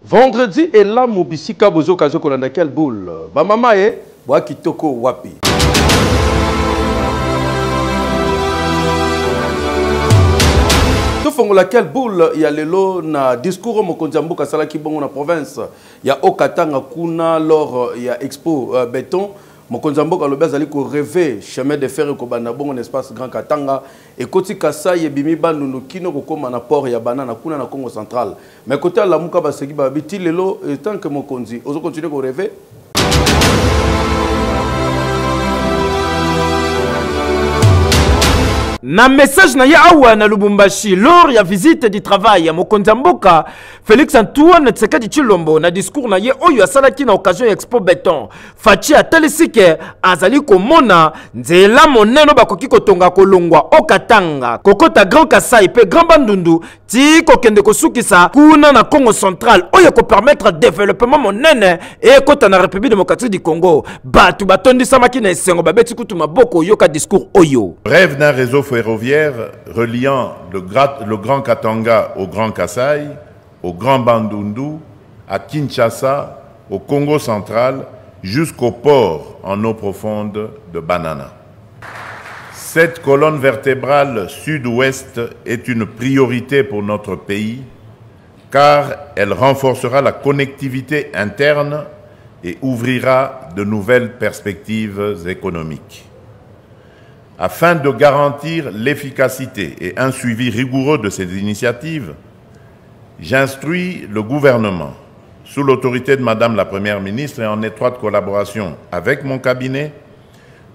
Vendredi et là mobisika bozo kazo kolanda quelle boule. Ba mama e wa kitoko wapi. To fongola quelle boule ya lelo na discours mokonzi mboka sala ki bongo na province ya Okatanga kuna lors ya expo béton. Mokonzi mboka lobi azali ko rêver chemin de fer ko bana bongo espace Grand Katanga et koti kasa yebimi bandundu kino ko koma na port ya banana kuna na Congo central. Mais côté la muka baseki ba biti lelo tant que mokonzi ozo continuer ko rêver. Na message na ya awa na Lubumbashi lors ya visite du travail ya mokonzi mboka Félix Antoine Tshisekedi Tshilombo na discours na ye oyo asalaki na occasion ya expo béton fachi atelisike azali komona nzela moneno bakoki kotonga kolongwa Okatanga kokota Grand Kasai pe Grand Bandundu ti kokende kosukisa kuna na Congo central oyo ko permettre développement monene et kota na République démocratique du Congo batu batondisamaki na esengo babeti kutu maboko yoka discours oyo rêve d'un réseau ferroviaire reliant le Grand Katanga au Grand Kasai, au Grand Bandundu, à Kinshasa, au Congo central, jusqu'au port en eau profonde de Banana. Cette colonne vertébrale sud-ouest est une priorité pour notre pays car elle renforcera la connectivité interne et ouvrira de nouvelles perspectives économiques. Afin de garantir l'efficacité et un suivi rigoureux de ces initiatives, j'instruis le gouvernement, sous l'autorité de Madame la Première ministre et en étroite collaboration avec mon cabinet,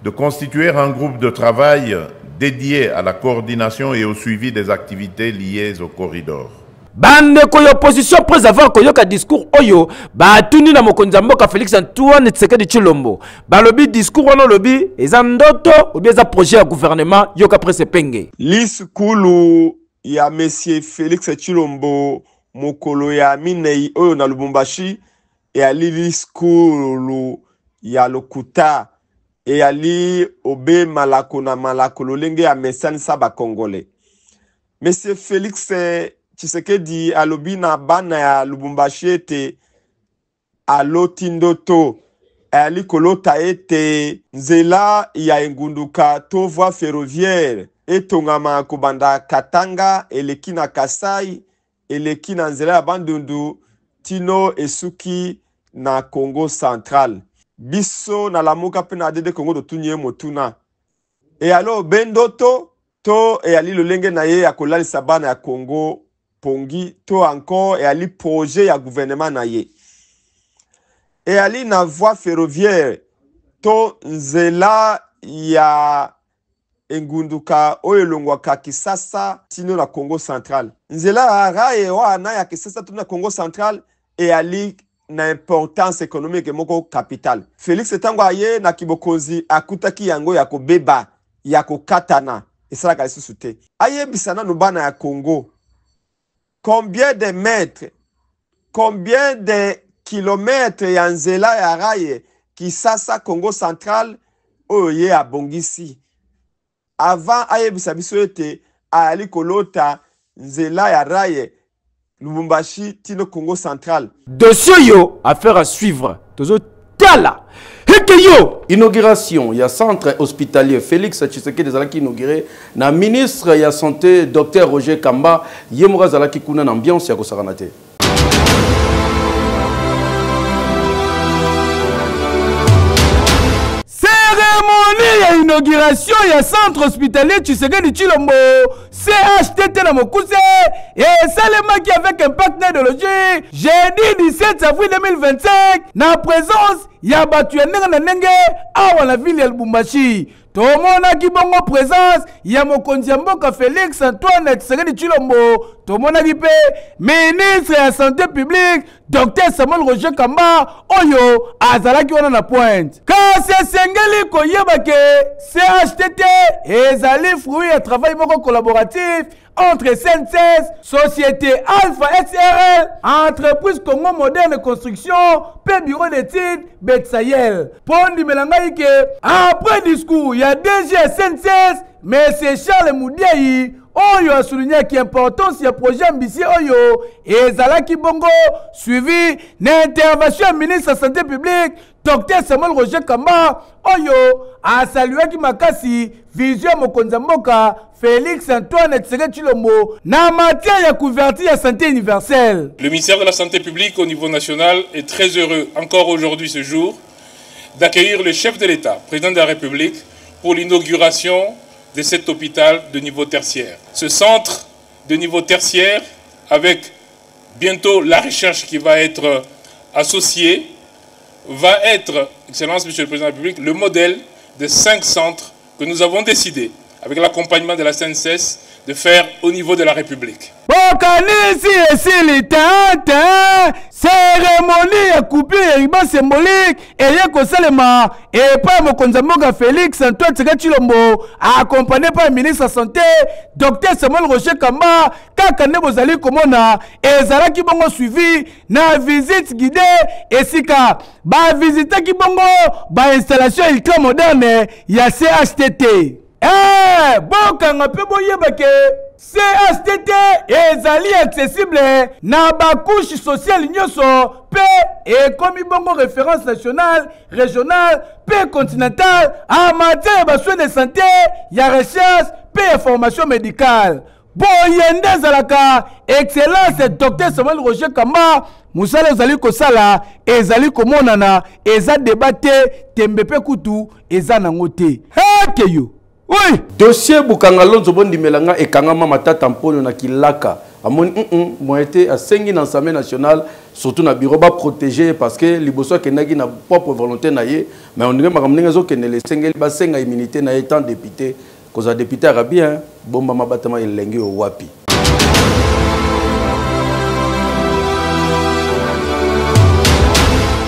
de constituer un groupe de travail dédié à la coordination et au suivi des activités liées au corridor. Bande ko opposition après avoir koyoka discours oyo ba tuni na mokonzi mboka Félix Antoine Tshisekedi Tshilombo ba lobi discours wana lobi eza ndoto ou bien eza projet ya gouvernement yoka presse penge liskulu ya monsieur Félix Tshilombo mokolo ya minei oyo na Lubumbashi e ali liskulu ya lokuta e ali obe malako na malako lolenge ya mesani saba congolais monsieur Félix Tshisekedi alobi na bana ya Lubumbashi ete aloti ndoto ali kolota ete nzela ya engunduka to voie ferroviaire etongama kobanda Katanga eleki na Kasai eleki na nzela ya Bandundu tino esuki na Congo central biso na lamuka pe na dede Congo totunye motuna e alo bendoto to e ali lolenge na ye ya kolalisa bana ya Congo pongi to encore et ali projet ya gouvernement na ye et ali na voie ferroviaire to nzela ya engunduka oyo longwaka Kisasa tino na Congo central nzela ya raye wana ya Kisasa tino na Congo central et ali na importance économique moko capital Félix tango aye na kibokonzi akutaki yango ya kobeba ya kokatana esalaka lisusu te aye bisana no bana ya Congo. Combien de mètres, combien de kilomètres ya nzela ya raye Kisasa Congo central oye a bongisi. Avant ayebisa biso ete ali kolota nzela ya raye Lubumbashi tino Congo central. Dossier yo, affaire à suivre. Tozo tala. Hekeyo. Inauguration, il y a centre hospitalier Félix Tshisekedi Zalaki inauguré na ministre ya santé Dr Roger Kamba Yemura Zalaki kuna na ambiance ya kosaranate. Cérémonie ya inauguration ya centre hospitalier Tshisekedi Tshilombo CHTT na Mokuse et salemaki avec un partenaire de loger jeudi 17 avril 2025 na présence ya batu ya ndenge na ndenge awa na ville ya Lubumbashi. Tomona kibongo présence ya mokonzi mboka Félix Antoine Tshisekedi Tshilombo. Tomona kipe ministre ya santé publique Dr Samuel Roger Kamba oyo azalaki wana na pointe. Kasi esengeli koyeba ke CHTT ezali fruit ya travail moko collaboratif entre SNCS, Société Alpha SRL, Entreprise Congo Moderne Construction, pe Bureau d'études Betsayel. Pondi Melangaïke, après discours, il y a DG SNCS, mais c'est Charles Moudiayi Oyo a souligné l'importance du projet ambitieux Oyo et Zalaki Bongo suivi d'intervention du ministre de la Santé publique Dr Samuel Roger Kamba Oyo a salué qui makasi vision Mokonzamboka Félix Antoine Tshisekedi Tshilombo na matière de couverture de la santé universelle. Le ministère de la Santé publique au niveau national est très heureux encore aujourd'hui ce jour d'accueillir le chef de l'État, président de la République, pour l'inauguration de cet hôpital de niveau tertiaire. Ce centre de niveau tertiaire, avec bientôt la recherche qui va être associée, va être, Excellence Monsieur le Président de la République, le modèle de 5 centres que nous avons décidé, avec l'accompagnement de la CNSS, de faire au niveau de la République. Cérémonie ya coupure ya riban symbolique et kosalema et pas Mokonzamboka Félix Antoine Tshisekedi Tshilombo accompagné par le ministre de la Santé Dr Samuel Roger Kamba kaka ne bozali komona ezalaki bongo suivi na visite guidée esika ba visiter ki bongo ba installation ultra moderne ya CHTT. Bokanga pe boyeba ke CHTT ezali accessible na ba couche sociale nyoso pe et comme bongo référence nationale, régionale, pe continentale en matière de soins de santé, ya recherche, pe formation médicale. Boyende zalaka excellence Dr Samuel Roger Kamba musala ezali kosala ezali komonana eza débatté tembepe kutu eza nango te. Hekeyo. Oui. Dossier Bukanga Lonzo Bondi Melanga et Kangama Matata Mpono na Kilaka. Amon m'ont été à Sengi dans l'Assemblée nationale, surtout dans le bureau protégé parce que les bossons qui n'ont pas propre volonté naïe, mais on dirait que les Sengi bas Senga immunité na étant député, cause à député arabien, bon maman batama il lengue au wapi.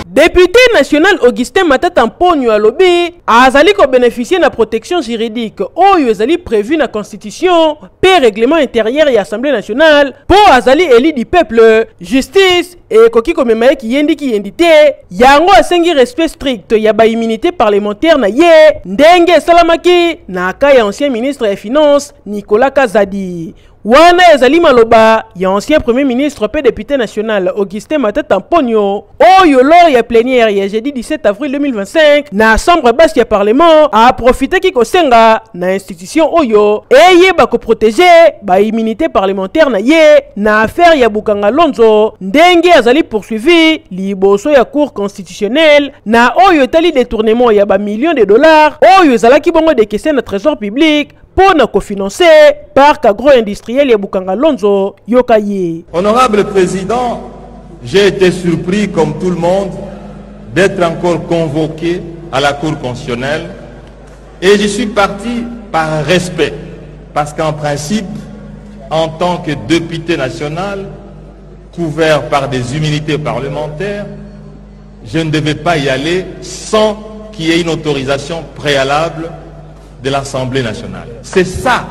Député national Augustin Matata Mponyo alobi azali ko bénéficier de la protection juridique oyo ezali prévu na constitution pe règlement intérieur et assemblée nationale pour azali élu du peuple justice et koki komema ki yendi te yango asengi respect strict ya ba immunité parlementaire na ye ndenge salamaki na ka ya ancien ministre des finances Nicolas Kazadi. Wana ezali maloba ya ancien premier ministre pe député national Augustin Matata Mponyo oyo lors ya plénière ya jeudi 17 avril 2025 na chambre basse ya parlement a profité ki kosenga na institution oyo eye ba ko protéger ba immunité parlementaire na ye na affaire ya Bukanga Lonzo ndenge azali poursuivi liboso ya cour constitutionnelle na oyo tali détournement ya ba millions de dollars oyo ezalaki bongo de caisser na trésor public pour nous cofinancer par agro-industriel et Bukanga Lonzo Yokaye. Honorable Président, j'ai été surpris comme tout le monde d'être encore convoqué à la Cour constitutionnelle et je suis parti par respect parce qu'en principe, en tant que député national couvert par des immunités parlementaires, je ne devais pas y aller sans qu'il y ait une autorisation préalable de l'Assemblée nationale. C'est ça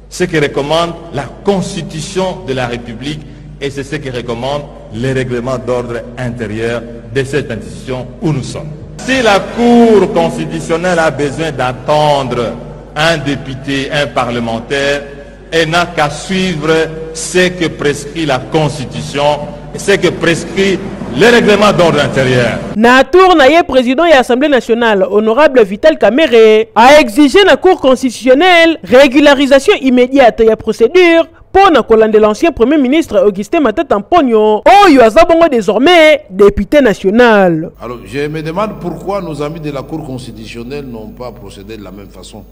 ce que recommande la Constitution de la République et c'est ce que recommande les règlements d'ordre intérieur de cette institution où nous sommes. Si la Cour constitutionnelle a besoin d'attendre un député, un parlementaire, elle n'a qu'à suivre ce que prescrit la Constitution, ce que prescrit le règlement d'ordre intérieur. Na tour naye président de l'Assemblée nationale, honorable Vital Kamerhe, a exigé la Cour constitutionnelle régularisation immédiate de la procédure pour de l'ancien premier ministre Augustin Matata Mponyo, oyo azabongo désormais député national. Alors je me demande pourquoi nos amis de la Cour constitutionnelle n'ont pas procédé de la même façon.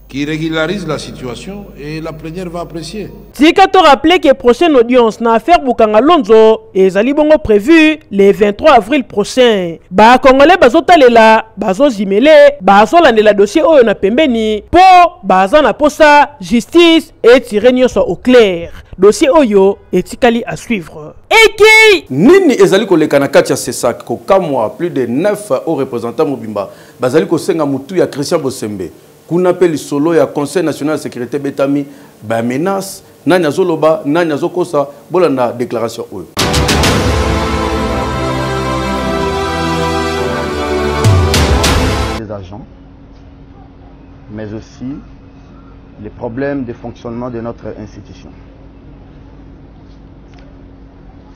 Qui régularise la situation et la plénière va apprécier. Tika to rappelé que prochaine audience na affaire Bukanga Lonzo ezali bongo prévu le 23 avril prochain. Ba Congolais bazotalela, bazozimele, bazolandela dossier oyo na pembeni po baza na posa justice et tirer nyonso au clair. Dossier oyo etikali à suivre. Eki Nini ezali koleka na kati ya sesak ko kamwa plus de 9 au représentant Mobimba bazali ko senga mutu ya Christian Bosembe. Qu'on appelle solo ya Conseil national de sécurité betami ba menace nanya zoloba nanya zokosa bolanda déclaration oyo. Des agents mais aussi les problèmes de fonctionnement de notre institution.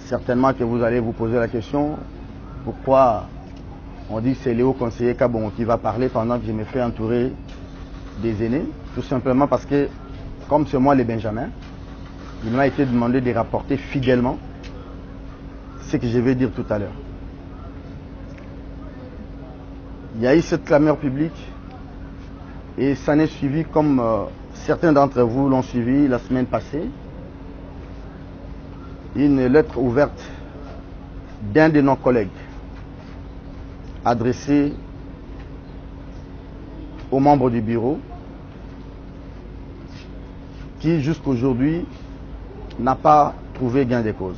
Certainement que vous allez vous poser la question, pourquoi on dit que c'est Léo conseiller Kabongo qui va parler pendant que je me fais entourer des aînés? Tout simplement parce que, comme c'est moi les Benjamins, il m'a été demandé de rapporter fidèlement ce que je vais dire tout à l'heure. Il y a eu cette clameur publique et ça n'est suivi comme certains d'entre vous l'ont suivi la semaine passée. Une lettre ouverte d'un de nos collègues adressée aux membres du bureau qui jusqu'aujourd'hui n'a pas trouvé gain de cause.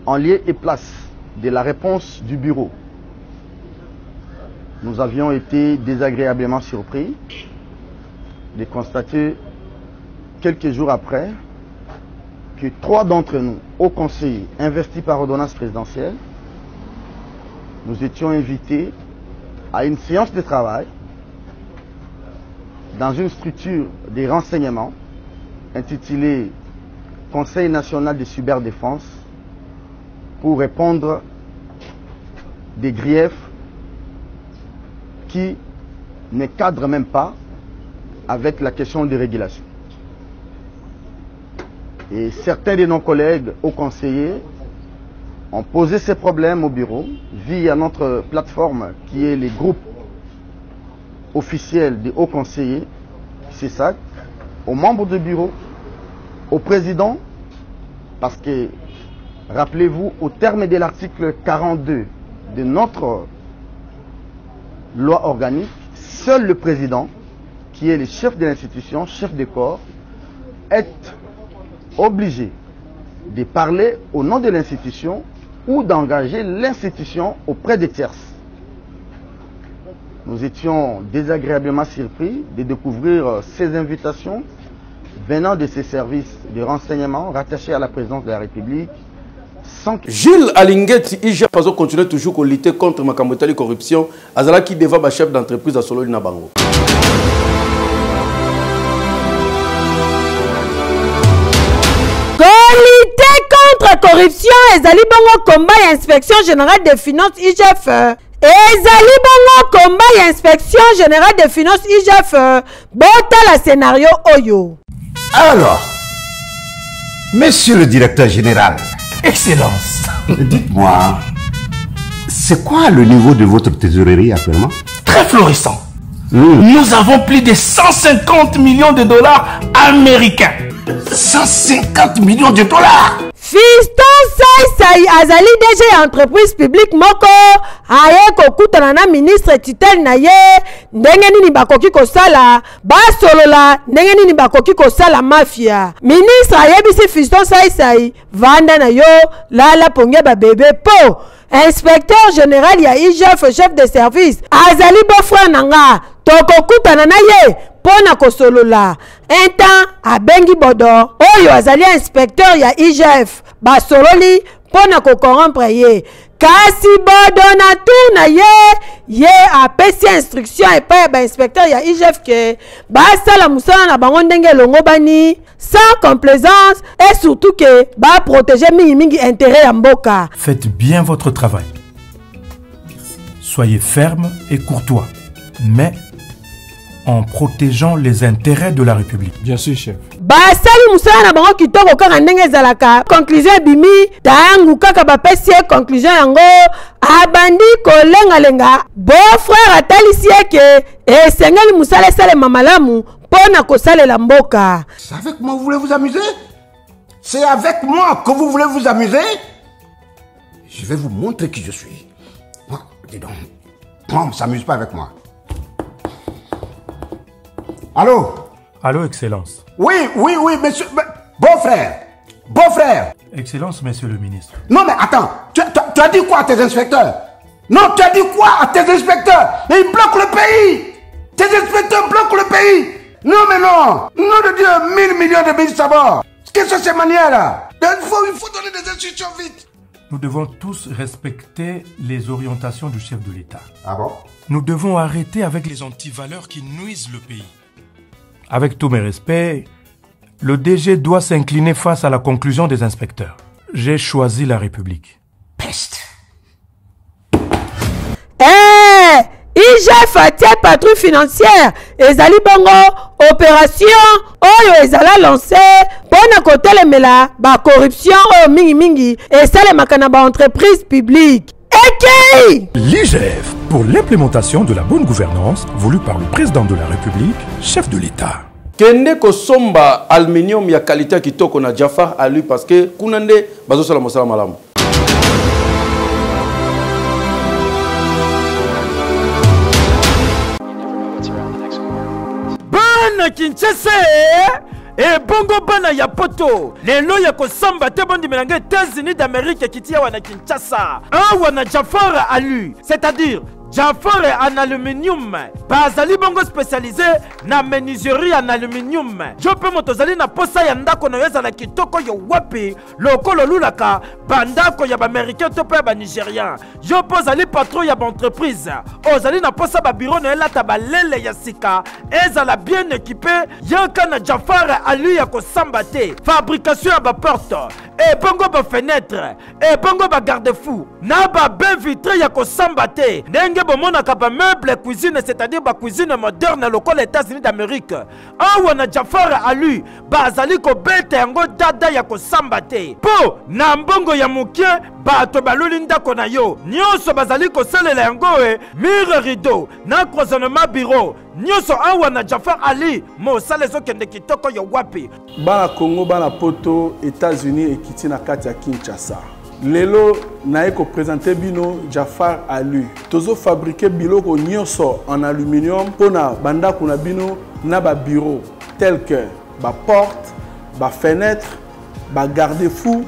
En lieu et place de la réponse du bureau, nous avions été désagréablement surpris de constater quelques jours après que 3 d'entre nous, hauts conseillers investis par ordonnance présidentielle, nous étions invités à une séance de travail dans une structure de renseignement intitulée Conseil national de cyberdéfense pour répondre des griefs qui ne cadrent même pas avec la question de régulation. Et certains de nos collègues hauts conseillers ont posé ces problèmes au bureau via notre plateforme qui est les groupes officiels des hauts conseillers, c'est ça, aux membres du bureau, au président, parce que, rappelez-vous, au terme de l'article 42 de notre loi organique, seul le président, qui est le chef de l'institution, chef de corps, est obligé de parler au nom de l'institution ou d'engager l'institution auprès des tierces. Nous étions désagréablement surpris de découvrir ces invitations venant de ces services de renseignement rattachés à la présidence de la République. Sans que... Gilles Alinguet, IGF continue toujours à lutter contre la corruption. Azala qui devant le chef d'entreprise à Solo Nabango. Lutter contre la corruption, ezali bongo combat et inspection générale des finances IGF. Ezali bongo combat et inspection générale des finances IGF. Bota la scénario Oyo. Alors, monsieur le directeur général, Excellence, dites-moi, c'est quoi le niveau de votre trésorerie actuellement? Très florissant. Nous avons plus de 150 millions de dollars américains. 150 millions de dollars. Fiston Sai azali déjà entreprise publique moko aye kokutana na ministre titel na ye ndenge nini bakoki kosala basolola ndenge nini bakoki kosala mafia. Ministre ayebisi Fiston Sai vanda na yo lala ponge ba bébé po inspecteur général ya IGF chef de service azali beau-frère nanga tokokutana na ye pona kosolola un temps abengi bodo oyo azali inspecteur ya IGF basololi pona kokorrompre ye kasi bodo na tout na ye apesi instruction epai ba inspecteur ya IGF ke basala musala na bango ndenge longo bani sans complaisance et surtout que ba protéger mingi intérêt ya mboka. Faites bien votre travail. Soyez ferme et courtois, mais en protégeant les intérêts de la République. Bien sûr, chef. Basali musala na bango kitoko kaka ndenge zalaka. Conclusion bimi tangu kaka bapesi conclusion yango abandi kolenga beau-frère atalisi ke esengeli musala sale mamalamu pona kosalela mboka. C'est avec moi que vous voulez vous amuser? C'est avec moi que vous voulez vous amuser? Je vais vous montrer qui je suis. Non, dis donc. Non, on ne s'amuse pas avec moi. Allô? Allô, Excellence. Oui, monsieur. Beau-frère. Excellence, monsieur le ministre. Non, mais attends. Tu as dit quoi à tes inspecteurs? Non, tu as dit quoi à tes inspecteurs? Mais ils bloquent le pays. Tes inspecteurs bloquent le pays. Non, mais non. Nom de Dieu, 1000 millions de billes sabords. Qu'est-ce que c'est ces manières-là? Il faut donner des instructions vite. nous devons tous respecter les orientations du chef de l'État. Ah bon? Nous devons arrêter avec les antivaleurs qui nuisent le pays. Avec tous mes respects, le DG doit s'incliner face à la conclusion des inspecteurs. J'ai choisi la République. Peste. IGF atie patrouille financière ezali bongo opération oyo ezala lancé pona kotelemela ba corruption oyo mingi esalemaka na ba entreprise publique. L'IGF pour l'implémentation de la bonne gouvernance voulue par le président de la République, chef de l'État. Kende ko somba aluminium ya qualité kitoko na Jafar Ali parce que kunande bazo sala mosala malamu. Bana Kinshasa et bongo bana ya poto lelo ya kosamba te bondi melanga États-Unis d'Amérique kitia wana Kinshasa wana Jafar Ali, c'est-à-dire Jafar en aluminium bazali bongo spécialisé na menuiserie en aluminium. Je peux motozali na posa ya ndako na yeza na kitoko yo wapi lokolo lulaka bandako ya ba américain to pe ba nigérien. Je pozali patron ya ba entreprise ozali na posa ba bureau na elata ba lele ya sika ezala bien équipé yaka na Jafar Ali ya kosamba te. Fabrication ya ba porte et bongo ba fenêtre et bongo ba garde-fou na ba bain vitré ya kosamba te. Ndenge bomonaka ba meuble cuisine, c'est-à-dire ba cuisine moderne lokola États-Unis d'Amérique. Awana Jafar Ali bazali ko beta yango dada ya kosamba te. Po na mbongo ya mukie bato baluli ndako na yo nyonso bazali kosalela yango mur rideau na cloisonnement bureau nyonso awana Jafar Ali mosala ezokende kitoko yo wapi. Bana Congo bana poto États-Unis ekiti na kati ya Kinshasa. Lelo na eko présenter bino Jafar Ali. Tozo fabriquer biloko nyonso en aluminium pona banda kuna bino na ba bureau tel que ba porte, ba fenêtre, ba garde-fou,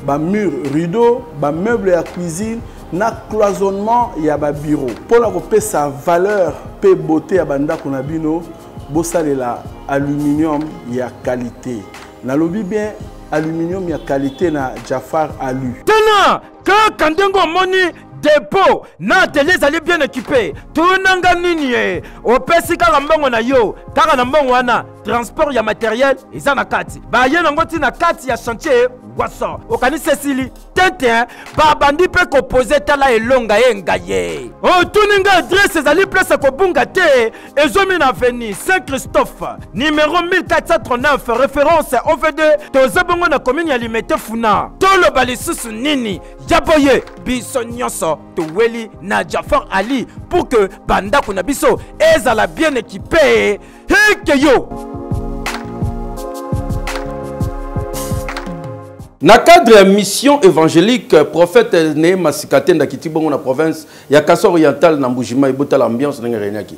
ba mur rideau, ba meuble à cuisine, na cloisonnement ya ba bureau. Pona ko pe sa valeur pe beauté ya banda kuna bino bosalela aluminium ya qualité. Na lobi bien aluminium ya qualité na Jafar Ali. Tena que kandengo moni dépôt na atelier zali bien équipé. Tunanga nini opesi kaka mbongo na yo kaka na mbongo wana transport ya matériel eza na kati. Ba ye nango ti na kati ya chantier waso. Okani Cécilie tete ba bandi pe ko poser tala elonga yenga ye. O tuninga adresse zali place ko bunga te ezomi na avenue Saint-Christophe numéro 1439 référence OV2 tozabongo na commune ya Limete Funa. Tolo balisusu nini jaboye biso nyonso toweli na Jafar Ali pour que banda kuna biso ezala bien équipé. Heke yo. Na cadre mission évangélique, prophète né Masikaten da Kitibongo na province ya Kasso Oriental na Mbujima ibota l'ambiance na Ngerenyaki.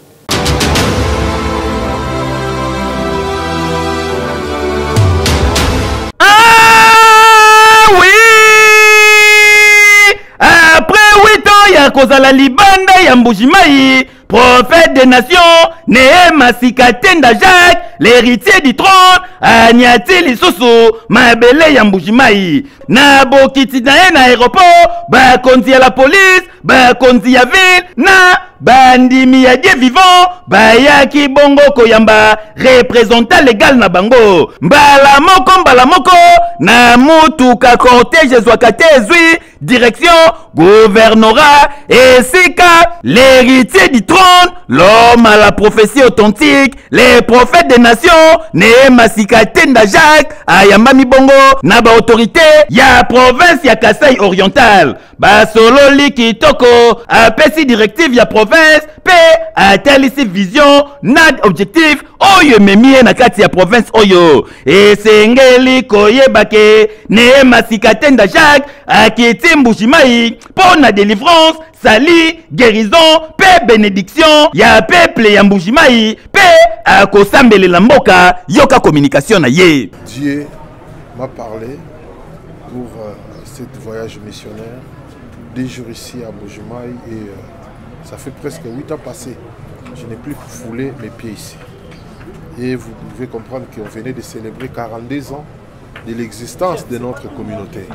Ah oui! Après 8 ans ya kozala libanda ya Mbujimai, prophète des nations, né Masikaten da Jacques, l'héritier du trône, Agnati Lisusu, Mabele ya Mbujimai. Na bokiti na ye na aéroport, ba konzi ya la police, ba konzi ya ville, na bandimi ya die vivant, ba yaki bongo koyamba, représentant légal na bango. Mbala moko, na mutuka cortège zwakate ezwi, direction, gouvernorat, et sika, l'héritier du trône, l'homme à la prophétie authentique, les prophètes des nations, né Masikaten da Jacques, ayamba mibongo, na ba autorité, ya province ya Kasai Oriental. Ba solo li kitoko, apesi directive ya province, pe atelisi vision, na objectif, oyo memie na kati ya province oyo. Esengeli koyebake, ne Masikaten da Jacques, akiti Mbujimai, pour na délivrance, sali, guérison, pe bénédiction, ya peuple ya Mbujimai, pe akosambele la mboka, yoka communication na ye. Dieu m'a parlé pour ce voyage missionnaire, 2 jours ici à Mbujimai et ça fait presque 8 ans passés. Je n'ai plus foulé mes pieds ici. Et vous pouvez comprendre qu'on venait de célébrer 42 ans de l'existence de notre communauté.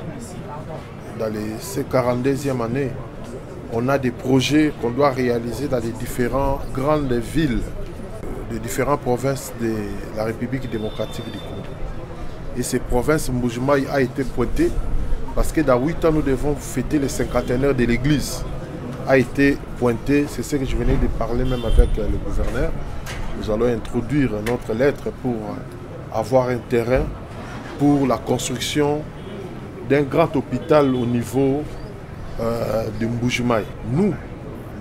ces 42e années, on a des projets qu'on doit réaliser dans les différentes grandes villes, des différentes provinces de la République démocratique du Congo. Et ces provinces, Mbujimayi a été pointée parce que dans 8 ans, nous devons fêter les 50e de l'église. A été pointé, c'est ce que je venais de parler même avec le gouverneur. Nous allons introduire notre lettre pour avoir un terrain pour la construction d'un grand hôpital au niveau de Mbujimayi. Nous,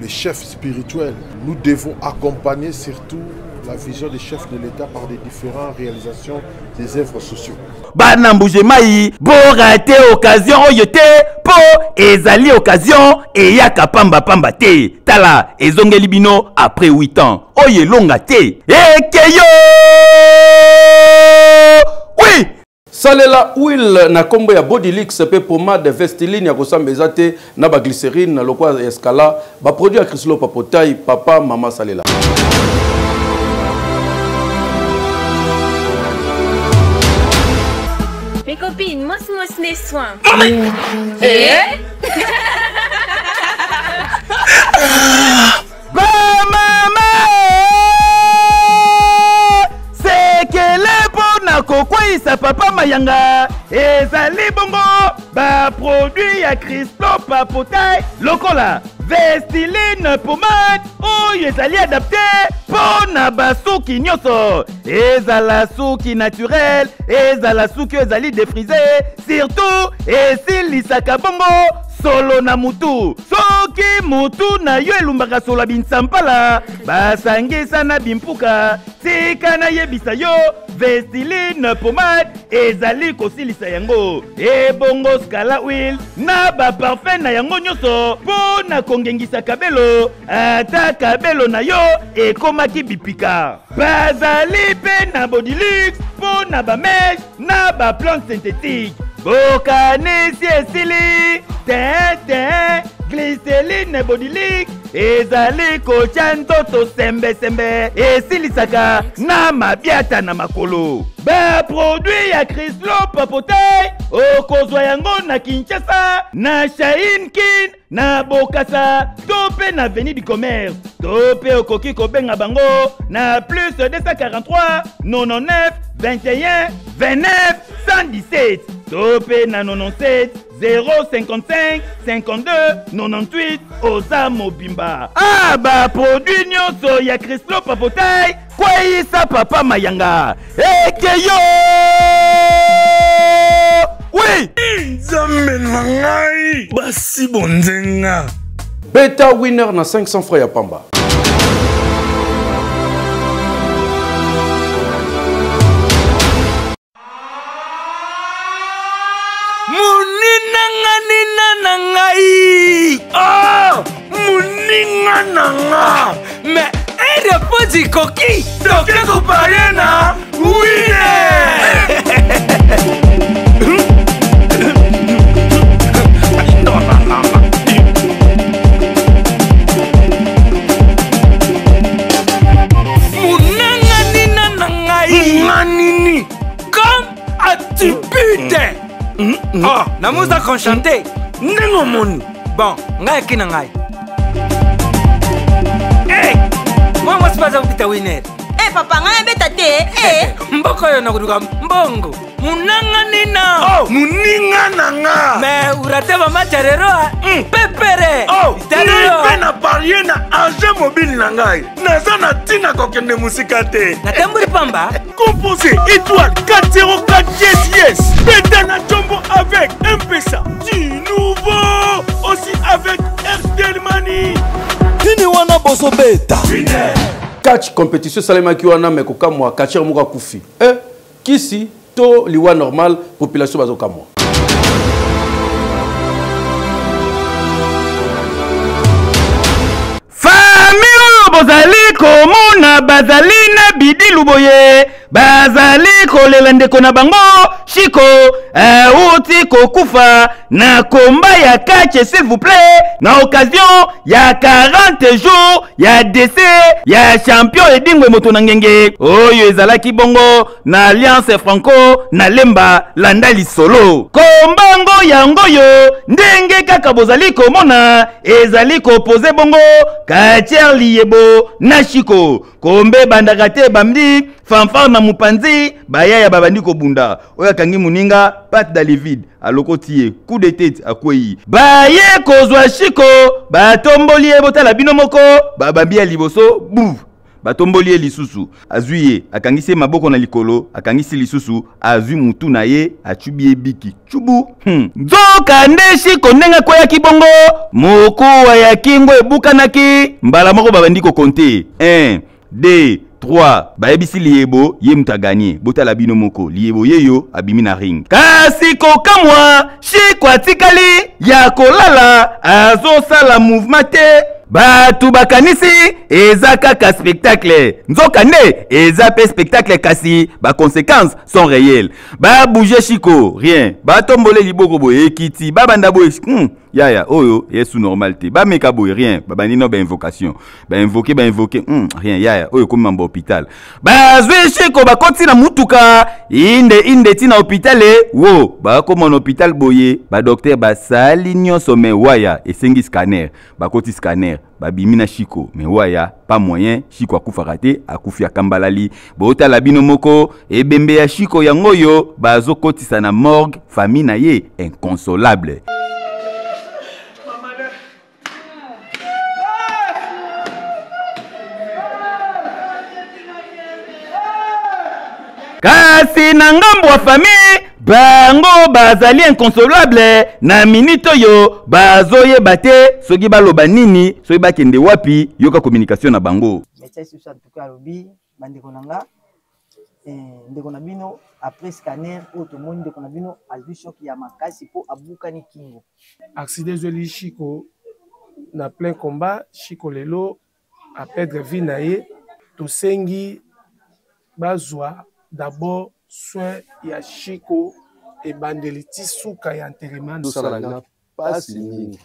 les chefs spirituels, nous devons accompagner surtout la vision des chefs de l'État par des différentes réalisations des œuvres sociaux. Bana Mbujimayi, bo raté occasion oyote, po ezali occasion et yaka pamba pamba te. Tala ezongeli bino après 8 ans. Oye longa te. Ekeyo! Oui! Salela huile na kombo ya Bodylix pe pomade Vestiline ya kosambeza te na ba glycérine na lokwa escala ba produit ya Chryslo Papotai papa mama Salela. Mes copines, moi les soins. Kokwisa papa mayanga ezali bongo ba produit ya Chryslo Papotai lokola Vestiline pomade oyo ezali adapté pona basuki nyonso ezala suki naturel ezala suki ezali défrisé surtout esilisaka bongo solo na mutu soki mutu na yo elumbaka solo binsampala basangisa na bimpuka tika na yebisa yo Vestiline pomade ezali kosilisa yango ebongo scala huile na ba parfum na yango nyonso pona kongengisa kabelo ata kabelo na yo ekomaki bipika bazali pe na Bodylix pona ba mèche na ba plante synthétique bokanisi esili ten glycérine Bodylix ezali kotia nzoto sembe esilisaka na mabiata na makolo ba produit ya Chryslo Papotai okozwa yango na Kinshasa na Shainkin na Bokassa to pe na Avenue du Commerce to pe okoki kobenga bango na plus 243 99 21 29 117 to pe na 97 055 52 98 oza mobimba. Ah ba produit nyonso ya Chryslo Papotai kweyisa papa mayanga ekeyo. Oui nzambe na ngai basi bonzenga Beta winner na 500 francs ya pamba. Oh, muninga nanga. Mais elle répond du coquille. Donc tu parles na oui. Munanga nina nangai. Manini. Comme as-tu pu Oh, na musa conchanté. Nengo moni. Bon, ngai kina ngai. Eh, moi je pas un winner. Eh papa, ngai beta te. Mboko yo na kuduka mbongo. Munanga nina. Oh, muninga nanga. Mais urate mama charero. Pepere. Oh, ni na parier na agent mobile na ngai. Naza na tina kokende musika te. Na temburi pamba. Composé étoile 404 yes. Beta na jumbo avec M-Pesa. Du nouveau. Aussi avec Airtel Money. Nini wana boso beta. Catch compétition salema ki wana mekoka mwa catcher muka kufi. Kisi to liwa normal population bazoka mwa. Famille bozali komona bazali na bidi luboye bazali kolela ndeko na bango Chiko auti kokufa na komba ya kache s'il vous plaît na occasion ya 40 jours ya décès ya champion Edingwe moto na ngenge oyo ezalaki bongo na Alliance Franco na Lemba Landali Solo kombango yango yo ndenge kaka bozali komona ezali kopose bongo Katier Liyebo na Chiko kombe bandakate bamdi fanfare na mupanzi bayaya babandi kobunda oya kangi muninga pat David aloko tie coup de tête akwei baye kozwa Chiko batomboli ebotala bino moko babambi ya liboso bouf batomboli lisusu azuye akangisi maboko na likolo akangisi lisusu azui mutu na ye achubi ebiki chubu nzoka nde Chiko ndenga koya kibongo mokuwa ya kingo ebukanaki mbala moko babandi ko konte 1 2 3 bayebisi Liyebo ye muta gagné botala bino moko Liyebo yeyo abimi na ring kasi kokamwa Chiko atikali ya kolala azosala mouvement te batu bakanisi eza kaka spectacle nzoka nde eza pe spectacle kasi ba conséquences sont réelles ba bouger Chiko rien ba tombole liboko boye kiti ba banda boye yaya oyo yesu normalité ba meka boye rien ba banino ba invocation ba invoquer rien yaya oyo comme mamba hôpital ba zwe Chiko ba koti na mutuka inde tina hôpital wo ba comme en hôpital boye ba docteur ba sali nyonso me waya esengi scanner ba koti scanner babimi na Chiko mais waya pas moyen Chiko akufaka te akufi akambalali bota la bino moko ebembe ya Chiko yango yo bazo kotisa na morgue famille na ye inconsolable kasi na ngambo wa famille bango bazali inconsolable na minute yo bazoye bate soki baloba nini soki bakende wapi yoka communication na bango médecin sur ça tout alobi bandeko nanga ndeko na bino après scanner auto monde ndeko na bino azwi choc ya makasi po abukani kingo accident zoli Chiko na plein combat Chiko lelo a perdre vie na ye tosengi bazwa d'abord soin ya Chiko et bandeliti suka ya enterrement dosalanga pasi mingi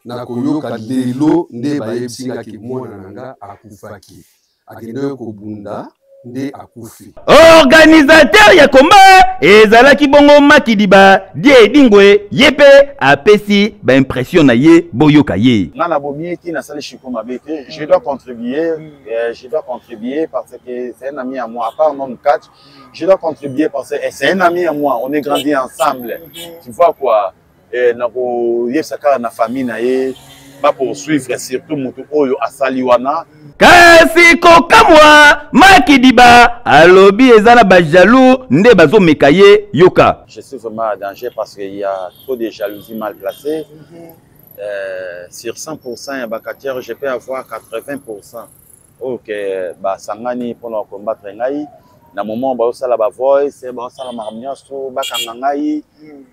na koyoka lelo nde bayebisinga ki mwana nanga akufaki akende kobunda nde akufi organisateur ya combat ezalaki bongo Makidiba die Edingwe yepe apesi ba impression na ye boyoka ye ngana bomi ki na sale Chiko mabete je dois contribuer parce que c'est un ami à moi à part mon catch je dois contribuer parce que c'est un ami à moi on est grandi ensemble tu vois quoi na ko yesaka na famille na ye ba poursuivre surtout mutu oyo asali wana kasi kokamwa Makidiba alobi ezala ba jaloux nde bazo mekaye yoka je suis vraiment en danger parce qu'il y a trop de jalousie mal placée sur 100% ya bakatière je peux avoir 80% OK ba sangani pour combattre ngai na moment ba osala ba voice ba osala marmiaso ba kangangai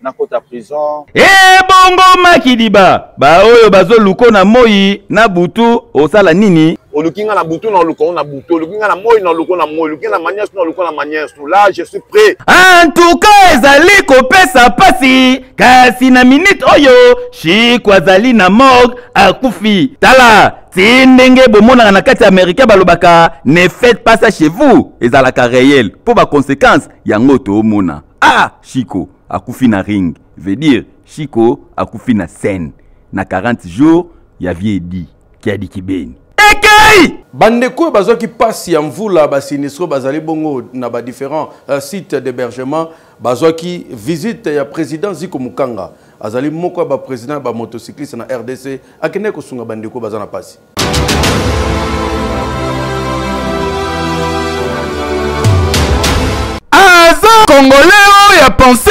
na kota prison bongo Makidiba ba oyo bazo luko na moi na butu osala nini olukinga na butu na luko na butu olukinga na moi na luko na moi olukinga na maniaso na luko na maniaso là je suis prêt en tout cas ezali kopesa pasi kasi na minute oyo Chiko azali na morgue akufi tala tindenge bomona na kati américain balobaka ne faites pas ça chez vous ezalaka réel pour ba conséquences yango to mona Chiko akufi na ring veut dire Chiko akufi na scène na 40 jours ya viedi qui a dit kibeni ekei bandeko bazoki pasi ya mvula basinisro bazali bongo na ba différents sites d'hébergement bazoki visite ya président Ziko Mukanga azali moko ba président ba motocycliste na RDC akene kosunga bandeko bazana pasi Congolais ya pensé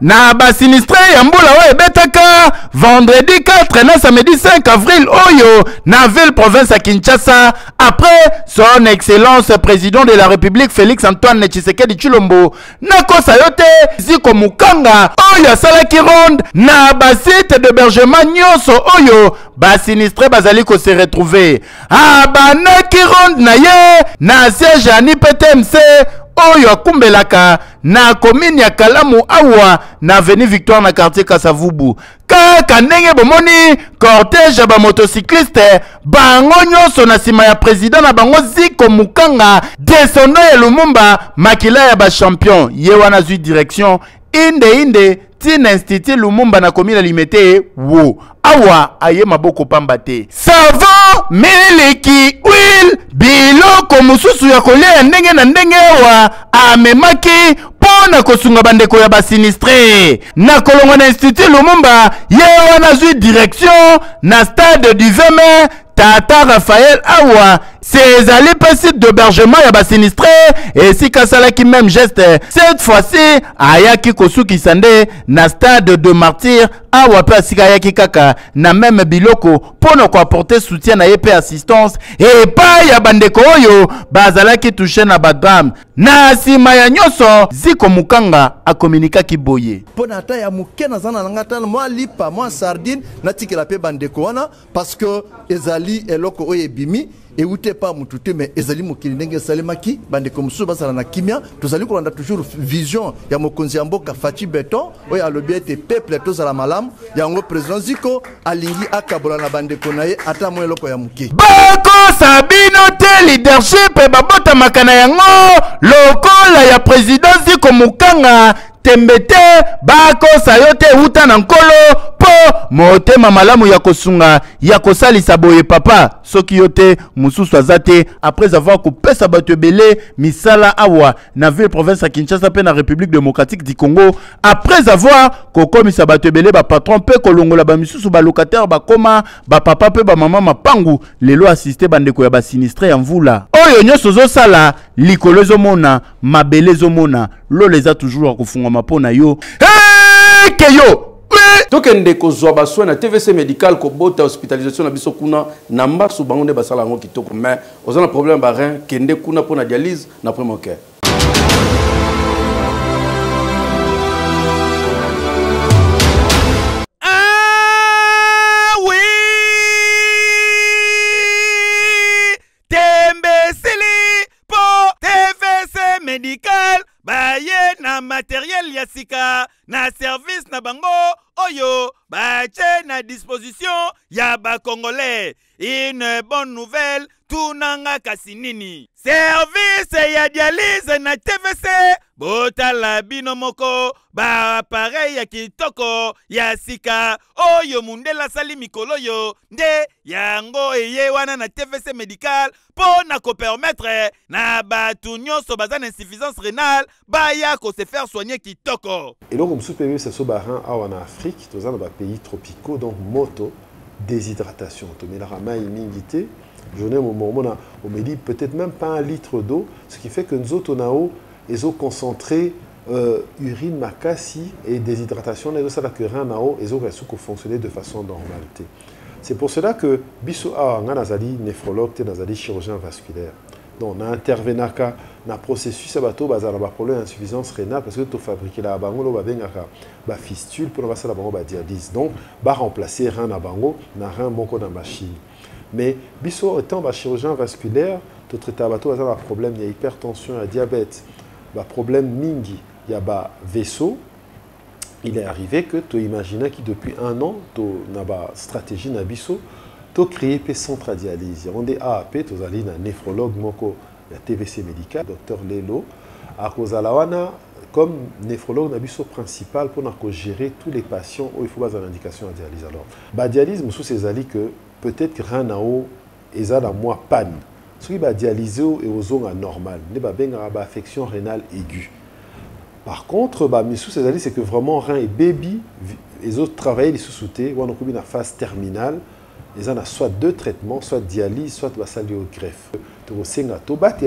na basinistre ya mbula oyo ebetaka vendredi 4 na samedi 5 avril oyo na ville province à Kinshasa après son excellence président de la République Félix Antoine Tshisekedi Tshilombo na kosa yote Ziko Mukanga oyo asalaki ronde na basite d'hébergement nyonso oyo basinistre bazali ko se retrouver abanaki ronde na ye na siège ya NIPTMC oyo akumbelaka na commune ya Kalamu awa na avenue Victoire na quartier Kasavubu. Kaka ndenge bomoni cortège ba motocycliste bango nyonso na sima ya président na bango Ziko Mukanga descendant ya Lumumba makila ya ba champion ye wana zui direction inde tina institut Lumumba na commune limité wo awa aye maboko pamba te savon miliki huile biloko mususu ya kolia ndenge na ndenge wa amemaki pona kosunga bandeko ya basinistre na kolongo na institut Lumumba ye wana zui direction na stade du 20 mai Tata Raphaël awa ces allées site d'hébergement ya basinistre et si kasala qui même geste cette fois-ci ayaki kosuki sande na stade de martyr awa pe asika ayaki kaka na même biloko pono ko apporter soutien na yepe assistance et pa ya bandeko oyo bazalaki touché na badram na sima ya nyoso Ziko Mukanga a communiqué ki boye pona ata ya muke na zana ngata moi lipa moi sardine na tikela pe bandeko wana parce que ezali eloko oye bimi et où t'es pas moutoute mais ezali mokili ndenge salemaki bande comme ça basala na kimia tozali ko landa toujours vision ya mokonzi mboka Fachi Beton oyo alobi ete peuple tozala malamu yango président Ziko alingi akabola na bande konaye ata mo eloko ya muke bako sabino te leadership e babota makana yango lokola ya président Ziko Mukanga tembete bako sayote uta na nkolo po motema malamu ya kosunga ya kosalisa boye papa soki yote mususu azate après avoir kopesa bato ebele misala awa na ville province ya Kinshasa pe na République démocratique du Congo après avoir kokomisa bato ebele ba patron pe kolongola ba misusu ba locataire ba koma ba papa pe ba mama mapangu lelo assister bandeko ya ba sinistre ya mvula oyo nyoso zo sala likolo zo mona mabele zo mona lo les a toujours kofunga mapona yo keyo tokende kozwa baswa na TVC médical kobota hospitalisation na biso kuna na mbarsu bango nde basala yango kitoko mais ozana problème ba rein kende kuna pona dialyse na premier cœur. Médical baye na matériel ya sika na service na bango oyo bache na disposition ya ba congolais. Une bonne nouvelle tunanga kasinini service ya dialyse na TVC botala bino moko ba appareil ya kitoko ya sika oyo mundela sali mikolo yo nde yango eye wana na TVC médical pona ko permettre na batu nyonso baza na insuffisance rénale baya ko se faire soigner kitoko. Et donc comme sous-pays c'est sobarin en Afrique dans un pays tropicaux donc moto déshydratation to mais la ramaille mingité journée au moment on me dit peut-être même pas 1 litre d'eau ce qui fait que nous autres on ils ont concentré urine makasi et déshydratation les autres que rien nao ils ont réussi à fonctionner de façon normale. C'est pour cela que biso a ngazali néphrologue te nazali chirurgien vasculaire. Donc on a intervenu na processus abato bazala ba problème d'insuffisance rénale parce que to fabriquer la bango lo ba bengaka ba fistule pour basala bango ba dialyse. Donc ba remplacer rein na bango na rein moko na machine. Mais biso étant ba chirurgien vasculaire to traiter abato bazala problème il y a hypertension, il y a diabète, ba problème mingi, il y a ba vaisseau. Il est arrivé que tu imagines que depuis 1 an, tu as une stratégie nabiso, tu as créé un centre de dialyse. On est AAP, tu as un néphrologue, la TVC médical, Dr Lelo, à Kozalawana, comme néphrologue nabiso principal pour gérer tous les patients où il faut avoir une indication de dialyse. Alors, la dialyse, c'est que peut-être que rien n'a et ça dans moi panne. Ce qui est dialysé et aux zones normales, il y a une affection rénale aiguë. Par contre, c'est que vraiment rein et baby, les autres travaillent les sous-soutés, ou on a une phase terminale, ils ont soit 2 traitements, soit dialyse, soit greffe. Donc, c'est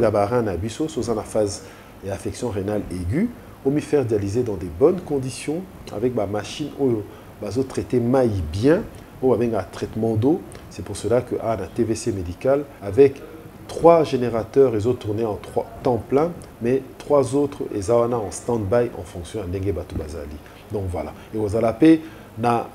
la barre na biso, soit en phase d'affection rénale aiguë, on peut faire dialyser dans des bonnes conditions avec ma machine où on traiter maille bien, ou avec un traitement d'eau. C'est pour cela que la TVC médical avec 3 générateurs, ils ont tourné en temps plein, mais 3 autres, ils ont en stand-by en fonction de Nenge Batu Bazali. Donc voilà. Et aux alapé, na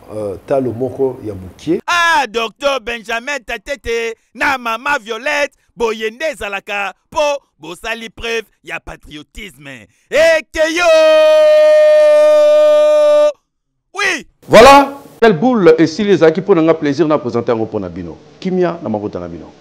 talo moko ya mukie. Ah, na docteur Benjamin Tatete na mama Violette boyende zalaka po bosali preuve ya patriotisme ekeyo. Oui. Voilà, quelle boule et si les acquis pour un plaisir n'a présenté un repos nabino. Kimia na makota nabino.